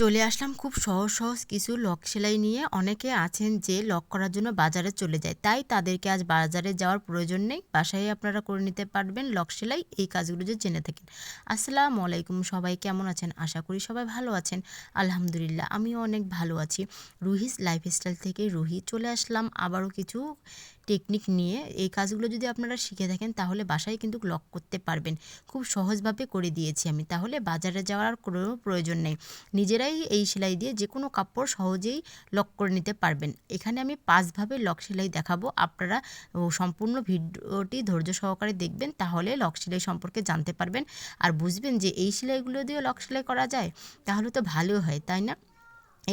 চলে আসলাম খুব সহজ সহজ কিছু লক সেলাই নিয়ে। অনেকে আছেন যে লক করার জন্য বাজারে চলে যায়, তাই তাদেরকে আজ বাজারে যাওয়ার প্রয়োজন নেই, বাসায় আপনারা করে নিতে পারবেন লক সেলাই। এই কাজগুলো যে জেনে থাকেন। আসসালামু আলাইকুম, সবাই কেমন আছেন? আশা করি সবাই ভালো আছেন। আলহামদুলিল্লাহ, আমিও অনেক ভালো আছি। রুহিস লাইফস্টাইল থেকে রুহি চলে আসলাম আবারও কিছু টেকনিক নিয়ে। এই কাজগুলো যদি আপনারা শিখে থাকেন তাহলে বাসায় কিন্তু লক করতে পারবেন। খুব সহজভাবে করে দিয়েছি আমি, তাহলে বাজারে যাওয়ার কোনো প্রয়োজন নেই। নিজেরাই এই সেলাই দিয়ে যে কোনো কাপড় সহজেই লক করে নিতে পারবেন। এখানে আমি 5 ভাবে লক সেলাই দেখাবো। আপনারা সম্পূর্ণ ভিডিওটি ধৈর্য সহকারে দেখবেন, তাহলে লক সেলাই সম্পর্কে জানতে পারবেন আর বুঝবেন যে এই সেলাইগুলো দিয়েও লক সেলাই করা যায়। তাহলে তো ভালো হয়, তাই না?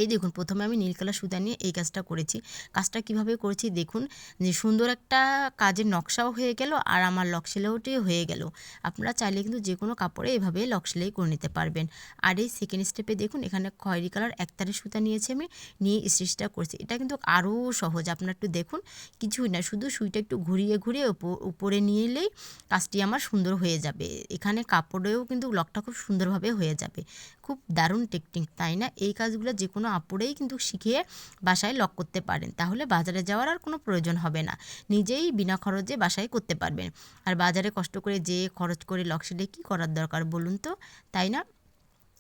এই দেখুন, প্রথমে আমি নীল কালার সুতা নিয়ে এই কাজটা করেছি। কাজটা কিভাবে করেছি দেখুন, যে সুন্দর একটা কাজের নকশাও হয়ে গেল আর আমার লক সেলাইটিও হয়ে গেল। আপনারা চাইলে কিন্তু যে কোনো কাপড়ে এভাবে লক সেলাই করে নিতে পারবেন। আর এই সেকেন্ড স্টেপে দেখুন, এখানে খয়েরি কালার একতারি সুতা নিয়েছি আমি, নিয়ে স্টিচটা করছি। এটা কিন্তু আরও সহজ। আপনারা একটু দেখুন, কিছুই না, শুধু সুইটা একটু ঘুরিয়ে ঘুরিয়ে উপরে নিয়ে এলেই কাজটি আমার সুন্দর হয়ে যাবে। এখানে কাপড়েও কিন্তু লকটা খুব সুন্দরভাবে হয়ে যাবে। খুব দারুণ টেকনিক, তাই না? এই কাজগুলো যে কোনো আপুরেই কিন্তু শিখিয়ে বাসায় লক করতে পারেন, তাহলে বাজারে যাওয়ার আর কোনো প্রয়োজন হবে না। নিজেই বিনা খরচে বাসায় করতে পারবেন। আর বাজারে কষ্ট করে যেয়ে খরচ করে লক সেলাই কী করার দরকার বলুন তো, তাই না?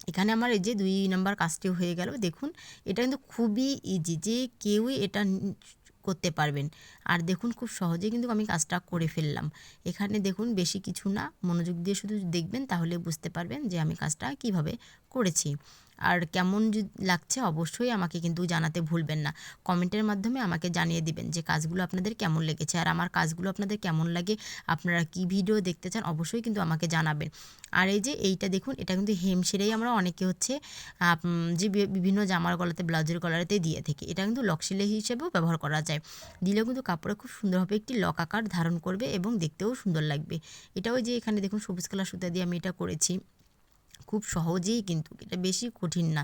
এখানে আমার এই যে 2 নাম্বার কাজটিও হয়ে গেল। দেখুন, এটা কিন্তু খুবই ইজি, যে কেউই এটা করতে পারবেন। আর দেখুন, খুব সহজেই কিন্তু আমি কাজটা করে ফেললাম। এখানে দেখুন, বেশি কিছু না, মনোযোগ দিয়ে শুধু দেখবেন, তাহলে বুঝতে পারবেন যে আমি কাজটা কিভাবে করেছি। আর কেমন লাগছে অবশ্যই আমাকে কিন্তু জানাতে ভুলবেন না। কমেন্টের মাধ্যমে আমাকে জানিয়ে দিবেন যে কাজগুলো আপনাদের কেমন লেগেছে, আর আমার কাজগুলো আপনাদের কেমন লাগে, আপনারা কি ভিডিও দেখতে চান অবশ্যই কিন্তু আমাকে জানাবেন। আর এই যে এইটা দেখুন, এটা কিন্তু হেম সেলাই আমরা অনেকে হচ্ছে যে বিভিন্ন জামার গলাতে, ব্লাউজের গলাতে দিয়ে থাকি। এটা কিন্তু লক সেলাই হিসেবেও ব্যবহার করা যায়। দিলেও কিন্তু কাপড়ে খুব সুন্দরভাবে একটি লক আকার ধারণ করবে এবং দেখতেও সুন্দর লাগবে। এটা ওই যে এখানে দেখুন, সবুজ কালার সুতা দিয়ে আমি এটা করেছি। খুব সহজেই কিন্তু, এটা বেশি কঠিন না,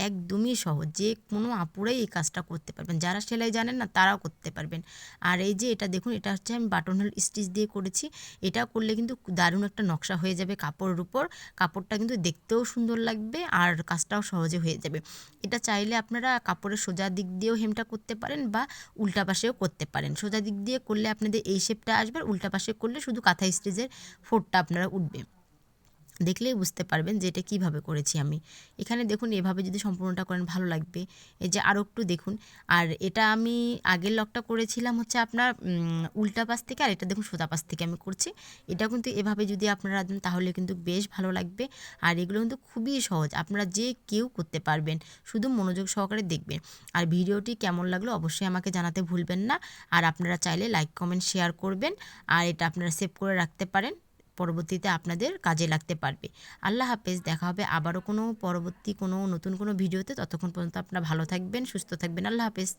একদমই সহজ। যে কোনো আপুরাই এই কাজটা করতে পারবেন, যারা সেলাই জানেন না তারাও করতে পারবেন। আর এই যে এটা দেখুন, এটা হচ্ছে আমি বাটন হোল স্টিচ দিয়ে করেছি। এটা করলে কিন্তু দারুণ একটা নকশা হয়ে যাবে কাপড়ের উপর। কাপড়টা কিন্তু দেখতেও সুন্দর লাগবে আর কাজটাও সহজে হয়ে যাবে। এটা চাইলে আপনারা কাপড়ের সোজা দিক দিয়েও হেমটা করতে পারেন বা উল্টা পাশেও করতে পারেন। সোজা দিক দিয়ে করলে আপনাদের এই শেপটা আসবে, আর উল্টা পাশে করলে শুধু কাঁথা স্টিচের ফোঁটটা আপনারা উঠবে। দেখলেই বুঝতে পারবেন যে এটা কীভাবে করেছি আমি। এখানে দেখুন, এভাবে যদি সম্পূর্ণটা করেন ভালো লাগবে। এই যে আরও একটু দেখুন, আর এটা আমি আগের লকটা করেছিলাম হচ্ছে আপনার উল্টা পাশ থেকে, আর এটা দেখুন সোজা পাশ থেকে আমি করছি। এটা কিন্তু এভাবে যদি আপনারা দেন তাহলে কিন্তু বেশ ভালো লাগবে। আর এগুলো কিন্তু খুবই সহজ, আপনারা যে কেউ করতে পারবেন, শুধু মনোযোগ সহকারে দেখবেন। আর ভিডিওটি কেমন লাগলো অবশ্যই আমাকে জানাতে ভুলবেন না। আর আপনারা চাইলে লাইক, কমেন্ট, শেয়ার করবেন। আর এটা আপনারা সেভ করে রাখতে পারেন, পরবর্তীতে আপনাদের কাজে লাগতে পারবে। আল্লাহ হাফেজ, দেখা হবে আবারও কোনো পরবর্তী কোনো নতুন কোনো ভিডিওতে। ততক্ষণ পর্যন্ত আপনারা ভালো থাকবেন, সুস্থ থাকবেন। আল্লাহ হাফেজ।